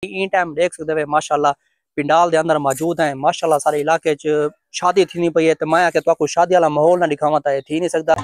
In time देख सकते हो माशाल्लाह पिंडाल दे अंदर मौजूद हैं माशाल्लाह सारे इलाके च शादी थी नहीं पई है तो मैं आके तो शादी वाला माहौल ना दिखावा तो थी नहीं सकता।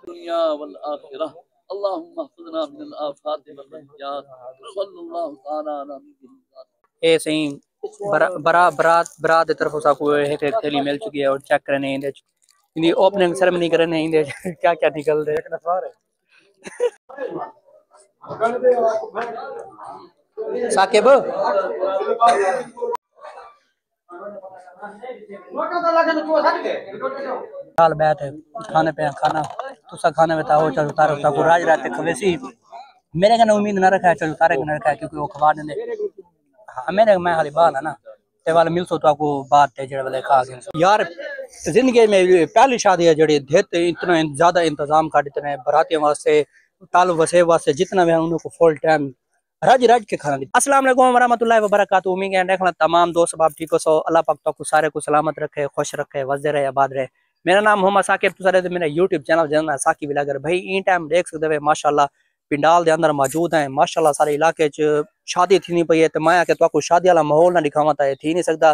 दुनिया वल आखिरा अल्लाहुम्मा हफ़िज़ना मिनल आफ़ात वल रहियात सल्लल्लाहु तआला अला नबिय्यिना। ए सही बरात की तरफ से कोई एक थैली मिल चुकी है और चेक करने इनकी ओपनिंग सेरेमनी करने इंदे क्या क्या निकल रहे एक नफार है साकिब हाल बैठ खाने पे खाना तुसा खाने में ताओ चल उतारो ताको राज रात खवेसी मेरे कने उम्मीद ना रखा चल तारे कने रखा क्योंकि वो खवा देंगे हां मेरे मैं खाली बात है ना ते वाले मिलसो ताको बात ते जेड़े वाले खा के यार जिंदगी में पहली शादी है जड़ी देते इतना ज्यादा इंतजाम कर देते हैं बरातियों वास्ते तालु वसे वास्ते जितना भी उनको फुल टाइम राज राज के खाना दी। अस्सलाम वालेकुम वरहमतुल्लाहि वबरकातुहू। उम्मीद है देखना तमाम दोस्त बाप ठीक हो सो अल्लाह पाक तो सारे को सलामत रखे खुश रखे वजदे रहे आबाद रहे। मेरा नाम मोहम्मद साकिब तो सारे मेरा यूट्यूब चैनल जानना साकी व्लॉगर भाई इन टाइम देख सकते हो माशाल्लाह पिंडाल दे अंदर मौजूद हैं माशाल्लाह सारे इलाके च शादी थी नहीं पई है तो मैं आके तो शादी वाला माहौल ना दिखावा तो थी नहीं सकता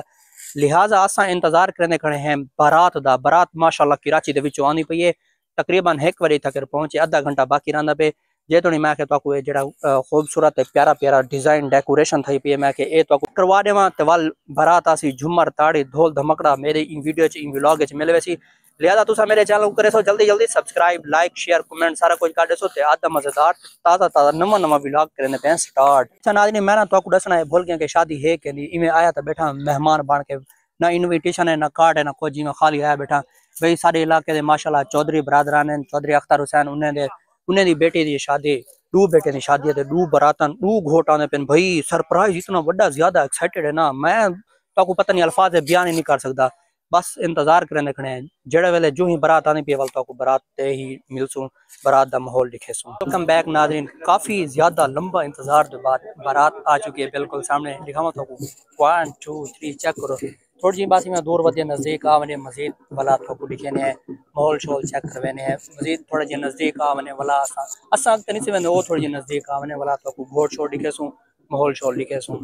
लिहाजा असा इंतजार करने खड़े हैं बारात माशाल्लाह कराची दे विचों आनी पई है तकरीबन 1 बजे तक पहुंचे आधा घंटा बाकी रहा पे जे तो मैं के जेड़ा खूबसूरत प्यारा प्यारा डिजाइन डेकोरेशन थी पी मैं ए तो करवा देवा तो वाल बारात आसी झुमर ताड़ी ढोल धमकड़ा मेरे इन वीडियो इन व्लॉग मिले वैसी लिहाजा तुसा मेरे चैनल को करे सो जल्दी जल्दी सब्सक्राइब लाइक शेयर कमेंट सारा कुछ कर देसो ते आधा मजेदार ताजा नवा व्लॉग करने पे स्टार्ट। अच्छा नाज़रीन मैं ना तो दसना है भूल गया कि शादी है कि नहीं इवें आया तो बैठा मेहमान बन के ना इनविटेशन है ना कार्ड है ना कुछ जिवें खाली आया बैठा भाई सारे इलाके दे माशाल्लाह चौधरी बरादरान हैं चौधरी अख्तर हुसैन उन्हें दी बेटी दी शादी दो बेटे की शादी है दो बरातन दो घोट आने पे भाई सरप्राइज इतना बड़ा ज्यादा एक्साइटेड है ना मैं तो पता नहीं अल्फाज बयान ही नहीं कर सकता बस इंतजार करने खड़े हैं जेड़े वेले जो ही बारात आने पे वाल तो बारात ते ही मिलसूं बारात दा माहौल दिखेसूं। वेलकम बैक नाज़रीन काफी ज्यादा लंबा इंतजार के बाद बारात आ चुकी है बिल्कुल सामने दिखावा तो 1 2 3 चेक करो थोड़ी जी बात में दूर वधिया नजदीक आवने मजीद वाला तो दिखेने है माहौल शोल चेक करवेने है मजीद थोड़ा जी नजदीक आवने वाला असा तनी से वो थोड़ी जी नजदीक आवने वाला तो घोट शोर दिखेसूं माहौल शोल दिखेसूं।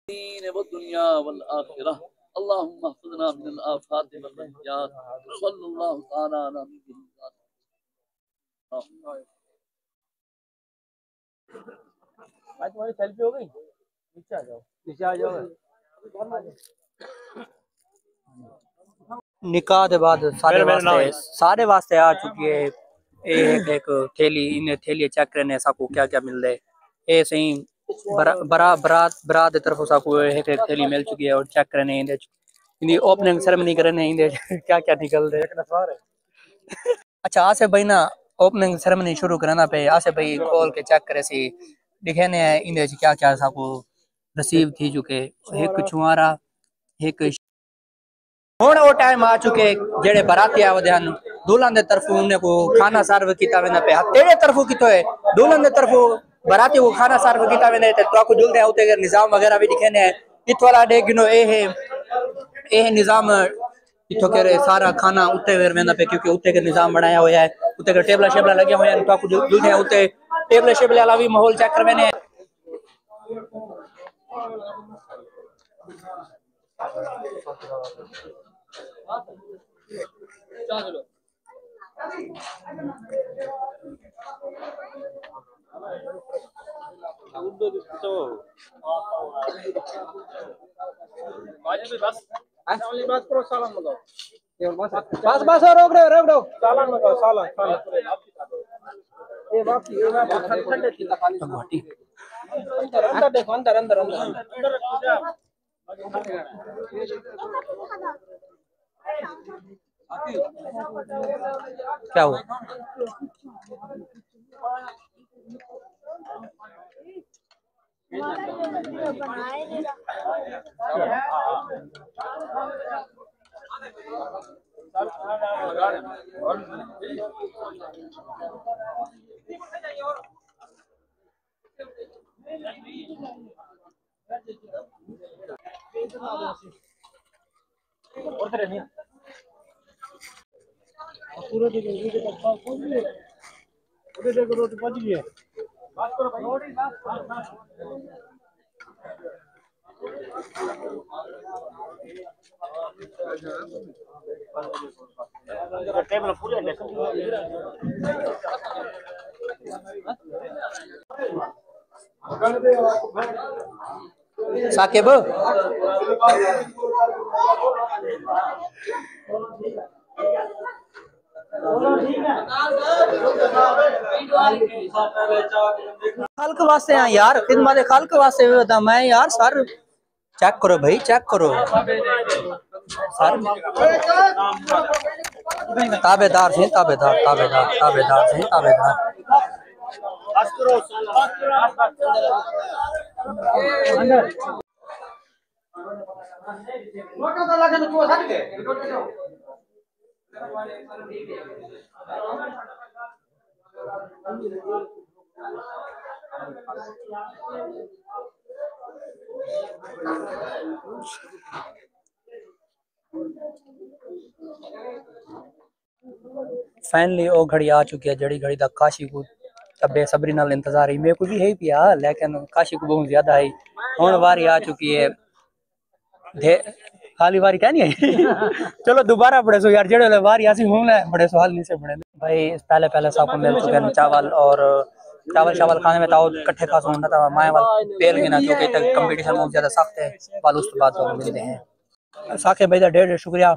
दीन व दुनिया वल आखिरह अल्लाहुम्मा हफ़िज़ना मिनल आफ़ाति वल रहियात सल्लल्लाहु तआला अला नबिय्यिना आज तुम्हारी सेल्फी हो गई नीचे आ जाओ निकाह के बाद सारे वास्ते आ चुकी है एक थैली इन थैली चेक करने साकू क्या क्या मिल रहा है ए सही बरात तरफ साकू एक थैली मिल चुकी है और चेक करने इंदी ओपनिंग सेरेमनी करने इंदे क्या क्या निकल रहा है अच्छा आसे भाई ना ओपनिंग सेरेमनी शुरू करना पे आसे भाई खोल के चेक करे सी दिखने इंदे क्या क्या साकू रिसीव थी चुके एक छुआरा एक हुण वो टाइम आ चुके जेड़े बराती आवदे हन दुल्हन दे तरफों उन्हें को खाना सर्व कीता वेंदा पे तेरे तरफों कितो है दुल्हन दे तरफों बराती को खाना सर्व कीता वेंदा ते तो को जुलदे उते निजाम वगैरह भी दिखे ने इतो वाला दे गिनो ए निजाम इतो करे सारा खाना उते वेंदा पे क्योंकि उते के निजाम बनाया होया है उते के टेबल शेबल लगे होया तो को जुलदे उते टेबल शेबल वाला भी माहौल चेक करवेने बात करो सालन लगाओ बस रोक दो सालन लगाओ सालन ये बाकी ठंडे थी घाटी अंदर देखो अंदर अंदर अंदर क्या हुआ पूरे देखो रोटी पहुंच गई है बात करो भाई टेबल पूरे साकिब खालक वास्ते हैं यार खिदमत खालक वास्ते बता मैं यार सर चेक करो भाई चेक करो सर ताबेदार से ताबेदार ताबेदार ताबेदार से ताबेदार फाइनली वो घड़ी आ चुकी है जड़ी घड़ी दा काशी को तबे सबरी नाल इंतजार है मेरे को भी है पिया लेकिन काशी को बहुत ज्यादा है हुन वारी आ चुकी है खाली बारी क्या नहीं है चलो दोबारा पढ़े सो यार जेड़े बारी ऐसी हूं ना बड़े सवाल नहीं से पढ़े भाई पहले पहले सबको मिल चुके हैं चावल और चावल चावल खाने में तो इकट्ठे खास होना था माए वाल पेल गिना क्योंकि तक कंपटीशन बहुत ज्यादा सख्त है वाल उस बाद लोग मिलते हैं साके भाई दा ढेर शुक्रिया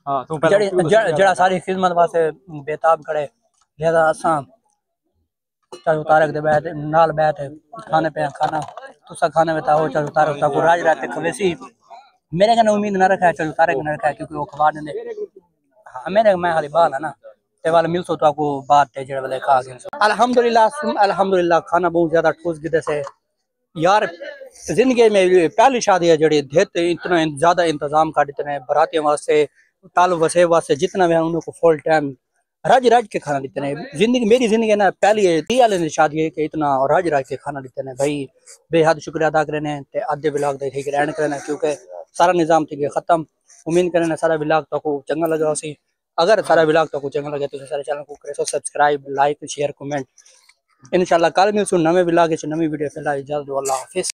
हां तू जड़ा सारी खिदमत वास्ते बेताब खड़े लिहाजा असा चलो तारक दे बैठ नाल बैठ खाने पे खाना तुसा खाने में ताओ चलो तारक ताको राज रात खवेसी मेरे कने उम्मीद ना रखा चलो तारक ने रखा क्योंकि वो खवा देंगे हां मेरे मैं खाली बात है ना ते वाला मिलसो तो आपको बात है जेड़े वाले खा के अल्हम्दुलिल्लाह खाना बहुत ज्यादा ठोस गिदे से यार जिंदगी में पहली शादी है जड़ी देत इतना ज्यादा इंतजाम कर देते हैं बरातियों वास्ते तालु वसे वास्ते जितना भी है उनको फुल टाइम राज राज के खाना देते हैं जिंदगी मेरी जिंदगी ना पहली दी वाले ने शादी है कि इतना राज राज के खाना देते हैं भाई बेहद शुक्रिया अदा करने ते आधे ब्लॉग दे ठीक रहने करना क्योंकि सारा निजाम थी गया खत्म उम्मीद करना सारा ब्लॉग तो को चंगा लगा सी अगर सारा ब्लॉग तो को चंगा लगे तो सारे चैनल को करो सब्सक्राइब लाइक शेयर कमेंट इंशाल्लाह कल मिलसूं नवे ब्लॉग च नवी वीडियो फिलहाल इजाजत दो अल्लाह हाफिज।